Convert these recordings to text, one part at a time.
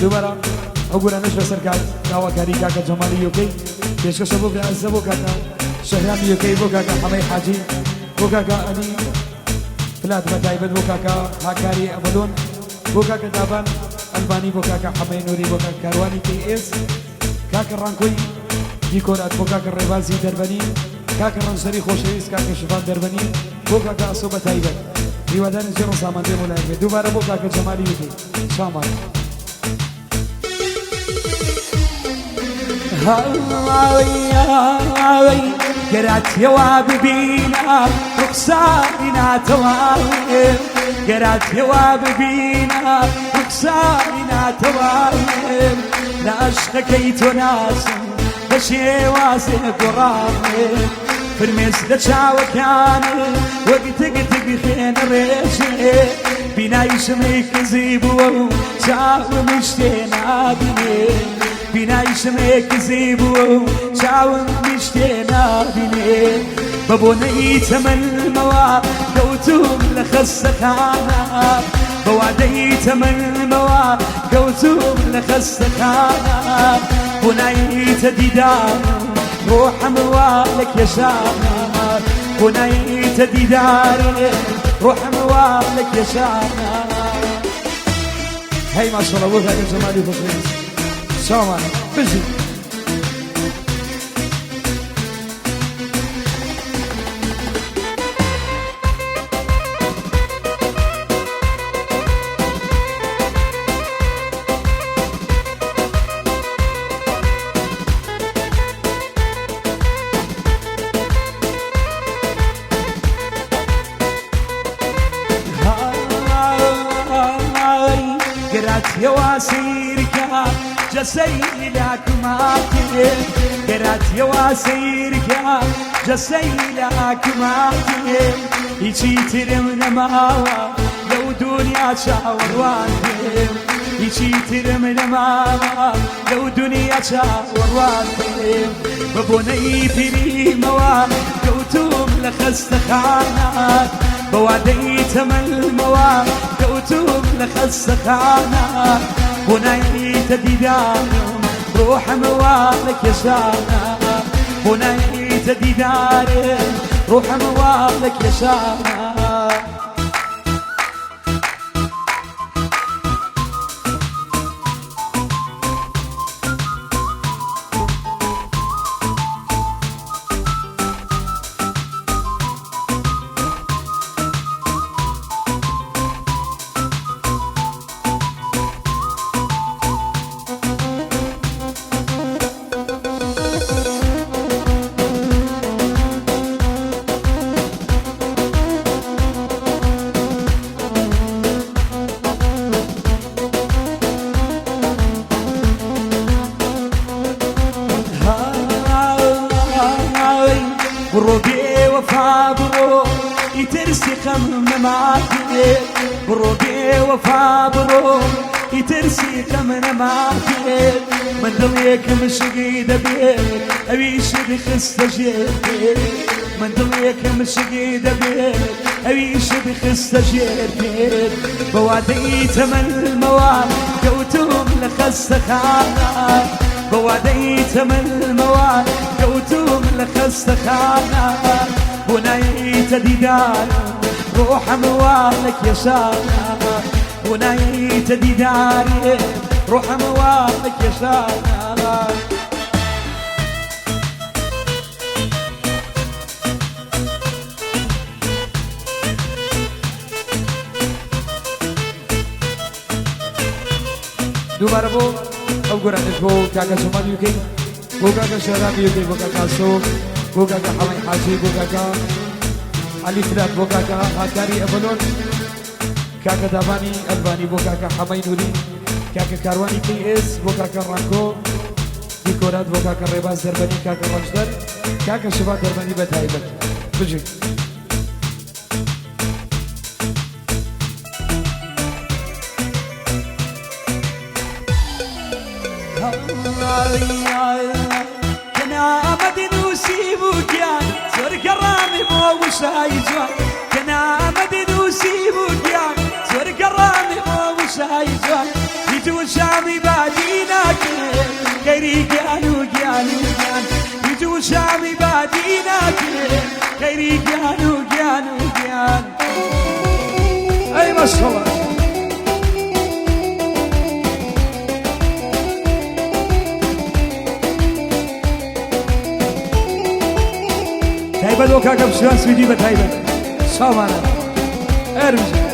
دوباره اقول انا بسر دعوه كاري كاكا جمالي يوكي بيش كسبوا بعزبوا كاكا شهرام يوكي بو كاكا حمي حاجي بو كاكا اني فلات بتايبت بو كاكا هاكاري ابدون بو كاكا دابان الباني بو كاكا حمي نوري بو كاكا كارواني كي اس كاكا رانكوي ديكورات بو كاكا ريفازي دربني كاكا رنسري خوشيس كاكا شفان دربني بو كاكا اصوبة تايبت ريوادان زيرو سامان دي ملايبه دوباره بو كاكا جمالي يوكي شامل هاوي قرات يواب بينا رخصارنا توائم قرات يواب بينا رخصارنا توائم لا اشتكيت ناس بشي واسع قرامي فرميس لتشاوى كان وقت خين ريشي بينا يشميك زيبو شاوى مشتينا بيني بينا يشميك زيبو شاوى مشتينا بيني بابوني تمن موا قوتهم لخسخانا بوعدي تمن موا قوتهم لخسخانا بناي تديدان روح موالك يا شامر بناي تديدان روح موالك يا شامر هاي ما شاء الله وهذا جمالي فخرين شامر بجي يا واسيرك جسيلك ماتي قرات يا واسيرك جسيلك ماتي يجي ترمنا ماوا لو دنيا شاور وانتم يجي ترمنا ماوا لو دنيا شاور وانتم ببني بري موا قوتم لخستخانات بوعدي تمل موا قوتم لخستخانات بناي تديدان روح موالك يا شانا بناي تديدان روح موالك يا شانا برو بي وفا برو يترسي خم معاكي برو بي وفا برو يترسي خم معاكي من ضليك مشقي دبيك أبيش بخست جيرتي من ضليك مشقي دبيك أبيش بخست جيرتي بوعدي تمن المواد قوتهم لخستخانات بوعدي تمن المواد قوتهم لخستخانات بناي تديدان روح موالك يا شانا بناي تديدان روح موالك يا شانا دوباره بو او گرانش بو کاکا شمال یوکی بو کاکا شهرام یوکی بو کاکا سوک بو کاکا حمای حاجی بو کاکا علی فلات بو کاکا هاکاری ابلون كاكا داباني الباني بو كاكا حمي نوري كاكا كارواني كي اس بو كاكا رانكو ديكورات بو كاكا ريباز درباني كاكا رجدر كاكا شباب درباني بتايبك بجي كنا مدنوسي بوكيان سور كرامي مو وشايجوان كنا مدنوسي بوكيان سور كرامي مو وشايجوان يجو شامي خيري قانو قانو قان يجو شامي بادينا كير خيري قانو قانو قان أي ما شاء الله تايبة وكاكا بشوان سويدي بتايبة شامانا ارمجي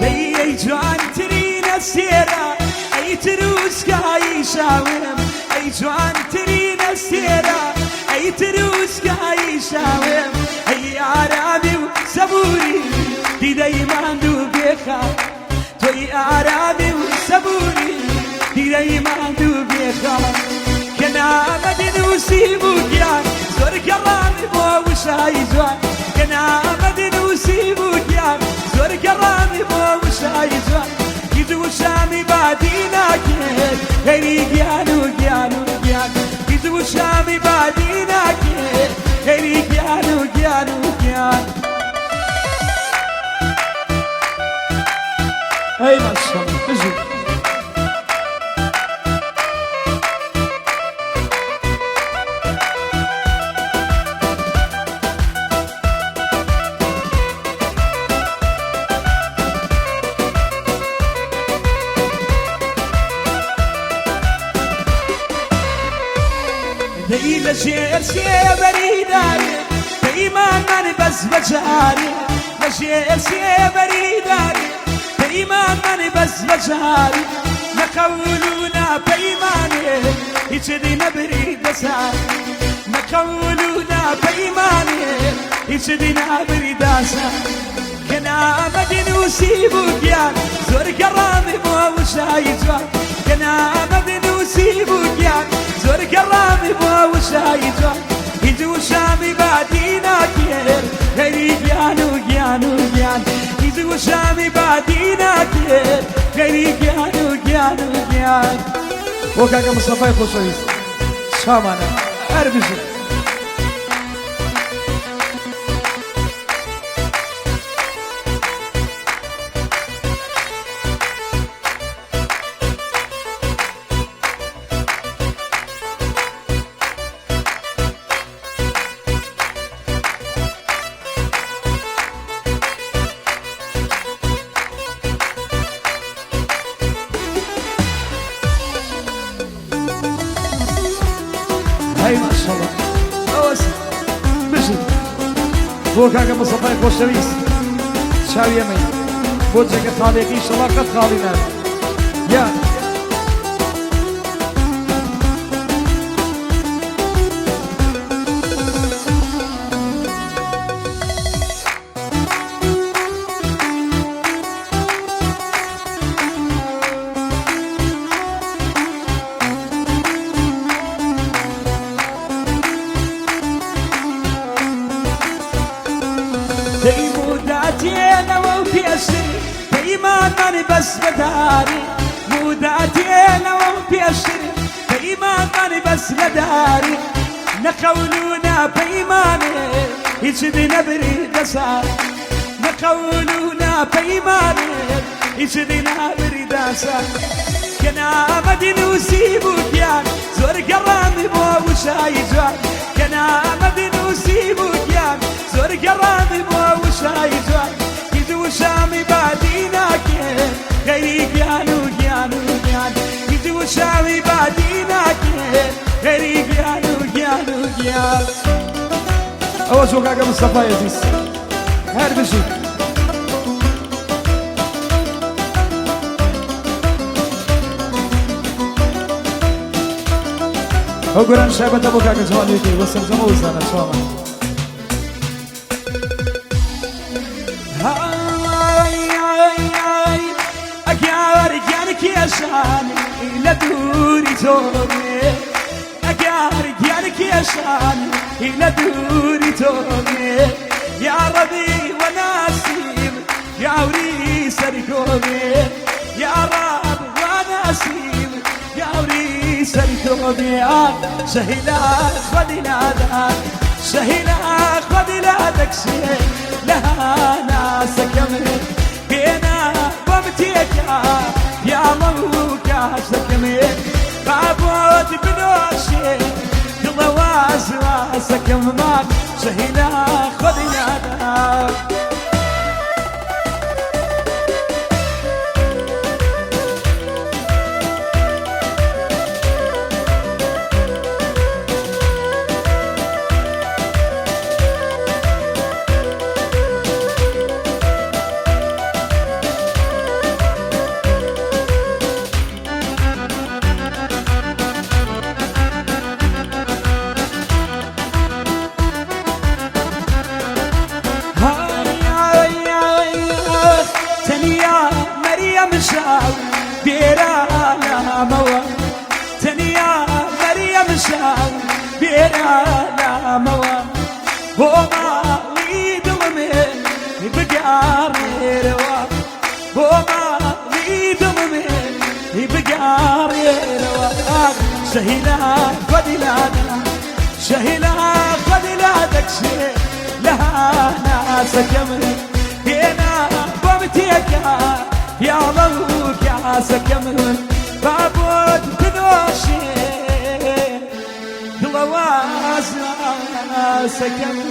اي جوان ترين السيرة اي تروس كاي شاوم اي جوان ترين السيرة اي تروس كاي شاوم اي عربي وسبوري دي دايما دوبيخا توي عربي وسبوري دي دايما دوبيخا كنا مدن وسيبوك يا زور كرامي بو وشاي جوان كنا مدن وسيبوك يا زور كرامي بو وشاي جوان يجو شامي بادينا كير هيري قيانو قيانو قيان يجو شامي بادينا كير هيري قيانو قيانو قيان اي ما شاء الله اجي دايما شير شير بريداري دايما من بس بشاري شير شير بريداري دايما من بس بشاري نقولونا بيماني يشدينا بريد سار نقولونا بيماني يشدينا بريد سار كنا مدن وسيبوك يا زور كرامي مو وشايجوان كنا مدن وسيبوك يا زور كرامي مو وشايجوان يجو شامي بادينا كير هيري قيانو قيانو قيان يجو شامي بادينا كير هيري قيانو قيانو قيان وكاكا مصطفى يخصوص شامانا اربجي هاي ما شاء الله اوس بشر بو كاكا مصطفى خوشويس شاوي يمي بو جاكا خالقي شلاقت خالينا يا موداتينا وبيشري دايما ماني بس بداري موداتينا وبيشري دايما ماني بس بداري نقولونا بيماني يشدينا بريد سار نقولونا بيماني يشدينا بريد سار كنا مدن وسيبوك يا زور كرامي بو وشاي جوان كنا مدن وسيبوك يا زور كرامي بو وشاي جوان يجو شامي بادينا كير غيري قيانو قيانو قيان يجو شامي بادينا كير غيري قيانو قيانو قيان أول شو كاكا مصطفى يزيس هاد بشي وقران شابة أبو كاكا جوانيتي وسمزم وزانا شواما أكيار جانك يا شاني إلا دوري تومي أكيار جانك يا شاني إلا دوري تومي يا ربي وناسيم يا وريس الكومي يا رب وناسيم يا وريس الكومي شهيلات ودينا سهيلة خذ لا تكسي لها ناس كمل بينا بمتيكا يا موكا سكمل بابوت بنوشي دلواز راسك مات سهيلة خذ لا مشاو بيرا لا موا تنيا مريم شاو بيرا لا موا هو ما ليد من بقار روا هو ما ليد من بقار روا سهيلا فضيلانا سهيلا فضيلاتك لها ناس كمل هنا بمتيكا يا ضوك يا سكمل بابود بدوشي دلواز سكمل